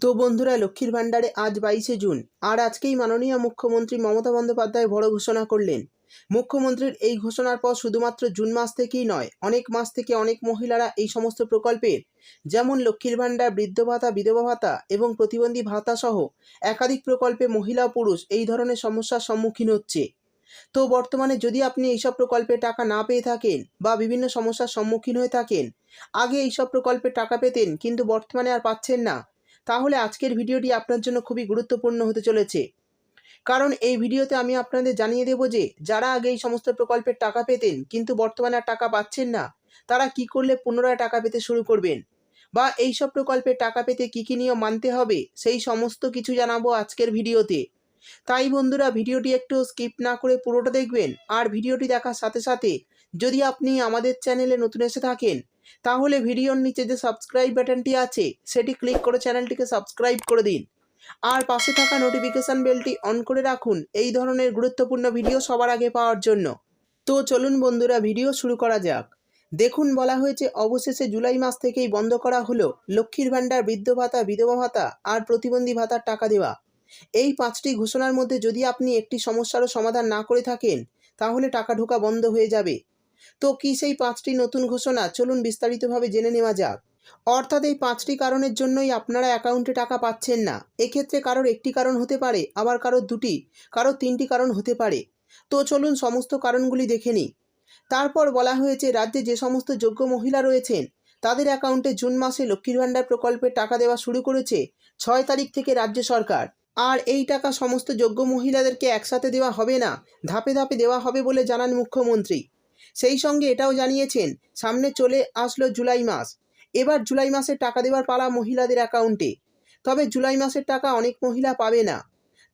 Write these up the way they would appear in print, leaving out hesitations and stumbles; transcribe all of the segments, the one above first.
তো বন্ধুরা, লক্ষ্মীর ভাণ্ডারে আজ 22শে জুন আর আজকেই মাননীয় মুখ্যমন্ত্রী মমতা বন্দ্যোপাধ্যায় বড় ঘোষণা করলেন। মুখ্যমন্ত্রীর এই ঘোষণার পর শুধুমাত্র জুন মাস থেকেই নয়, অনেক মাস থেকে অনেক মহিলারা এই সমস্ত প্রকল্পের যেমন লক্ষ্মীর ভাণ্ডার, বৃদ্ধ ভাতা, বিধবা ভাতা এবং প্রতিবন্ধী ভাতা সহ একাধিক প্রকল্পে মহিলা ও পুরুষ এই ধরনের সমস্যার সম্মুখীন হচ্ছে। তো বর্তমানে যদি আপনি এইসব প্রকল্পে টাকা না পেয়ে থাকেন বা বিভিন্ন সমস্যার সম্মুখীন হয়ে থাকেন, আগে এইসব প্রকল্পে টাকা পেতেন কিন্তু বর্তমানে আর পাচ্ছেন না, তাহলে আজকের ভিডিওটি আপনার জন্য খুবই গুরুত্বপূর্ণ হতে চলেছে। কারণ এই ভিডিওতে আমি আপনাদের জানিয়ে দেব যে যারা আগে এই সমস্ত প্রকল্পের টাকা পেতেন কিন্তু বর্তমানে আর টাকা পাচ্ছেন না, তারা কি করলে পুনরায় টাকা পেতে শুরু করবেন বা এইসব প্রকল্পের টাকা পেতে কী কী নিয়ম মানতে হবে, সেই সমস্ত কিছু জানাবো আজকের ভিডিওতে। তাই বন্ধুরা, ভিডিওটি একটু স্কিপ না করে পুরোটা দেখবেন। আর ভিডিওটি দেখার সাথে সাথে যদি আপনি আমাদের চ্যানেলে নতুন এসে থাকেন, তাহলে ভিডিওর নিচে যে সাবস্ক্রাইব বাটনটি আছে সেটি ক্লিক করে চ্যানেলটিকে সাবস্ক্রাইব করে দিন। আর পাশে থাকা নোটিফিকেশান বেলটি অন করে রাখুন এই ধরনের গুরুত্বপূর্ণ ভিডিও সবার আগে পাওয়ার জন্য। তো চলুন বন্ধুরা, ভিডিও শুরু করা যাক। দেখুন, বলা হয়েছে অবশেষে জুলাই মাস থেকেই বন্ধ করা হলো লক্ষ্মীর ভাণ্ডার, বৃদ্ধ ভাতা, বিধবা ভাতা আর প্রতিবন্ধী ভাতার টাকা দেওয়া। এই 5টি ঘোষণার মধ্যে যদি আপনি একটি সমস্যারও সমাধান না করে থাকেন, তাহলে টাকা ঢোকা বন্ধ হয়ে যাবে। তো কি সেই 5টি নতুন ঘোষণা, চলুন বিস্তারিতভাবে জেনে নেওয়া যাক। অর্থাৎ এই 5টি কারণের জন্যই আপনারা অ্যাকাউন্টে টাকা পাচ্ছেন না। এক্ষেত্রে কারোর একটি কারণ হতে পারে, আবার কারোর 2টি, কারোর 3টি কারণ হতে পারে। তো চলুন সমস্ত কারণগুলি দেখে নিই। তারপর বলা হয়েছে রাজ্যে যে সমস্ত যোগ্য মহিলা রয়েছেন তাদের অ্যাকাউন্টে জুন মাসে লক্ষ্মীর ভাণ্ডার প্রকল্পের টাকা দেওয়া শুরু করেছে 6 তারিখ থেকে রাজ্য সরকার। আর এই টাকা সমস্ত যোগ্য মহিলাদেরকে একসাথে দেওয়া হবে না, ধাপে ধাপে দেওয়া হবে বলে জানান মুখ্যমন্ত্রী। সেই সঙ্গে এটাও জানিয়েছেন সামনে চলে আসলো জুলাই মাস, এবার জুলাই মাসে টাকা দেওয়ার পালা মহিলাদের অ্যাকাউন্টে। তবে জুলাই মাসের টাকা অনেক মহিলা পাবে না।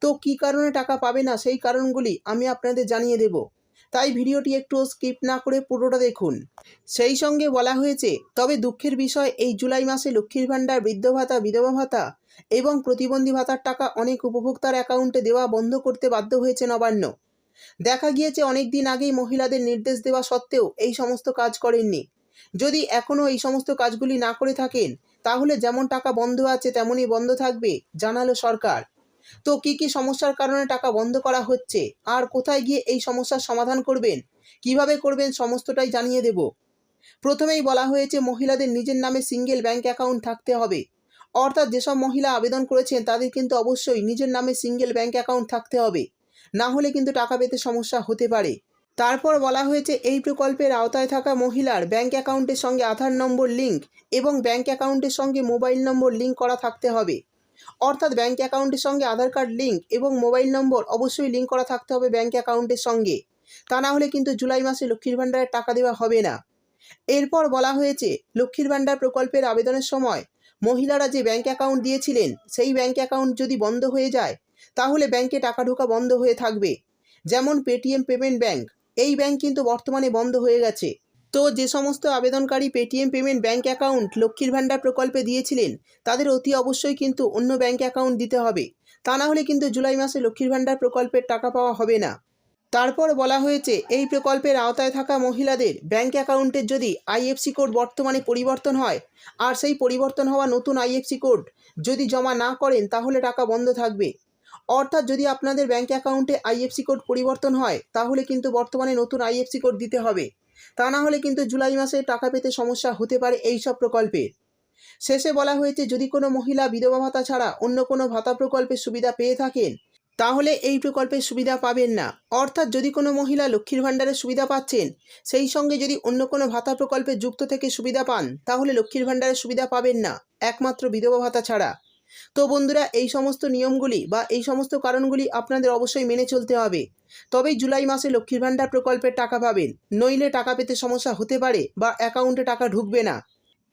তো কী কারণে টাকা পাবে না সেই কারণগুলি আমি আপনাদের জানিয়ে দেব, তাই ভিডিওটি একটু স্কিপ না করে পুরোটা দেখুন। সেই সঙ্গে বলা হয়েছে, তবে দুঃখের বিষয় এই জুলাই মাসে লক্ষ্মীর ভাণ্ডার, বৃদ্ধ ভাতা, বিধবা ভাতা এবং প্রতিবন্ধী ভাতার টাকা অনেক উপভোক্তার অ্যাকাউন্টে দেওয়া বন্ধ করতে বাধ্য হয়েছে নবান্ন। দেখা গিয়েছে অনেক দিন আগেই মহিলাদের নির্দেশ দেওয়া সত্ত্বেও এই সমস্ত কাজ করেননি। যদি এখনও এই সমস্ত কাজগুলি না করে থাকেন, তাহলে যেমন টাকা বন্ধ আছে তেমনই বন্ধ থাকবে, জানালো সরকার। তো কী কী সমস্যার কারণে টাকা বন্ধ করা হচ্ছে আর কোথায় গিয়ে এই সমস্যার সমাধান করবেন, কিভাবে করবেন, সমস্তটাই জানিয়ে দেব। প্রথমেই বলা হয়েছে মহিলাদের নিজের নামে সিঙ্গেল ব্যাংক অ্যাকাউন্ট থাকতে হবে। অর্থাৎ যেসব মহিলা আবেদন করেছেন তাদের কিন্তু অবশ্যই নিজের নামে সিঙ্গেল ব্যাংক অ্যাকাউন্ট থাকতে হবে, না হলে কিন্তু টাকা পেতে সমস্যা হতে পারে। তারপর বলা হয়েছে এই প্রকল্পের আওতায় থাকা মহিলার ব্যাংক অ্যাকাউন্টের সঙ্গে আধার নম্বর লিঙ্ক এবং ব্যাংক অ্যাকাউন্টের সঙ্গে মোবাইল নম্বর লিঙ্ক করা থাকতে হবে। অর্থাৎ ব্যাংক অ্যাকাউন্টের সঙ্গে আধার কার্ড লিঙ্ক এবং মোবাইল নম্বর অবশ্যই লিঙ্ক করা থাকতে হবে ব্যাংক অ্যাকাউন্টের সঙ্গে, তা না হলে কিন্তু জুলাই মাসে লক্ষ্মীর ভাণ্ডারের টাকা দেওয়া হবে না। এরপর বলা হয়েছে লক্ষ্মীর ভাণ্ডার প্রকল্পের আবেদনের সময় মহিলারা যে ব্যাংক অ্যাকাউন্ট দিয়েছিলেন সেই ব্যাংক অ্যাকাউন্ট যদি বন্ধ হয়ে যায়, তাহলে ব্যাংকে টাকা ঢোকা বন্ধ হয়ে থাকবে। যেমন পেটিএম পেমেন্ট ব্যাংক, এই ব্যাংক কিন্তু বর্তমানে বন্ধ হয়ে গেছে। তো যে সমস্ত আবেদনকারী পেটিএম পেমেন্ট ব্যাংক অ্যাকাউন্ট লক্ষ্মীর ভাণ্ডার প্রকল্পে দিয়েছিলেন, তাদের অতি অবশ্যই কিন্তু অন্য ব্যাংক অ্যাকাউন্ট দিতে হবে, তা না হলে কিন্তু জুলাই মাসে লক্ষ্মীর ভাণ্ডার প্রকল্পের টাকা পাওয়া হবে না। তারপর বলা হয়েছে এই প্রকল্পের আওতায় থাকা মহিলাদের ব্যাংক অ্যাকাউন্টের যদি আইএফসি কোড বর্তমানে পরিবর্তন হয় আর সেই পরিবর্তন হওয়া নতুন আইএফসি কোড যদি জমা না করেন, তাহলে টাকা বন্ধ থাকবে। অর্থাৎ যদি আপনাদের ব্যাংক অ্যাকাউন্টে আইএফসি কোড পরিবর্তন হয়, তাহলে কিন্তু বর্তমানে নতুন আইএফসি কোড দিতে হবে, তা না হলে কিন্তু জুলাই মাসে টাকা পেতে সমস্যা হতে পারে এই সব প্রকল্পে। শেষে বলা হয়েছে যদি কোনো মহিলা বিধবা ভাতা ছাড়া অন্য কোনো ভাতা প্রকল্পের সুবিধা পেয়ে থাকেন, তাহলে এই প্রকল্পের সুবিধা পাবেন না। অর্থাৎ যদি কোনো মহিলা লক্ষ্মীর ভাণ্ডারের সুবিধা পাচ্ছেন, সেই সঙ্গে যদি অন্য কোনো ভাতা প্রকল্পে যুক্ত থেকে সুবিধা পান, তাহলে লক্ষ্মীর ভাণ্ডারের সুবিধা পাবেন না, একমাত্র বিধবা ভাতা ছাড়া। তো বন্ধুরা, এই সমস্ত নিয়মগুলি বা এই সমস্ত কারণগুলি আপনাদের অবশ্যই মেনে চলতে হবে, তবেই জুলাই মাসে লক্ষ্মীর ভাণ্ডার প্রকল্পের টাকা পাবেন, নইলে টাকা পেতে সমস্যা হতে পারে বা অ্যাকাউন্টে টাকা ঢুকবে না।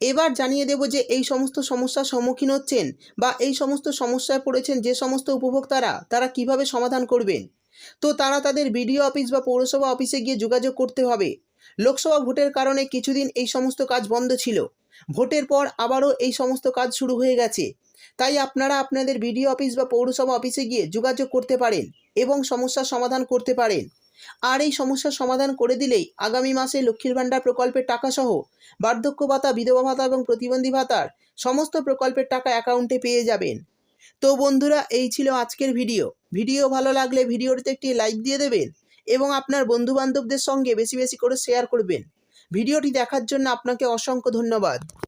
এবার জানিয়ে দেব যে এই সমস্ত সমস্যার সম্মুখীন হচ্ছেন বা এই সমস্ত সমস্যায় পড়েছেন যে সমস্ত উপভোক্তারা, তারা কিভাবে সমাধান করবেন। তো তারা তাদের বিডিও অফিস বা পৌরসভা অফিসে গিয়ে যোগাযোগ করতে হবে। লোকসভা ভোটের কারণে কিছুদিন এই সমস্ত কাজ বন্ধ ছিল, ভোটের পর আবারও এই সমস্ত কাজ শুরু হয়ে গেছে। তাই আপনারা আপনাদের বিডিও অফিস বা পৌরসভা অফিসে গিয়ে যোগাযোগ করতে পারেন এবং সমস্যার সমাধান করতে পারেন। আর এই সমস্যার সমাধান করে দিলেই আগামী মাসে লক্ষ্মীর ভাণ্ডার প্রকল্পের টাকাসহ বার্ধক্য ভাতা, বিধবা ভাতা এবং প্রতিবন্ধী ভাতার সমস্ত প্রকল্পের টাকা অ্যাকাউন্টে পেয়ে যাবেন। তো বন্ধুরা, এই ছিল আজকের ভিডিও ভালো লাগলে ভিডিওটিতে একটি লাইক দিয়ে দেবেন এবং আপনার বন্ধুবান্ধবদের সঙ্গে বেশি বেশি করে শেয়ার করবেন। ভিডিওটি দেখার জন্য আপনাকে অসংখ্য ধন্যবাদ।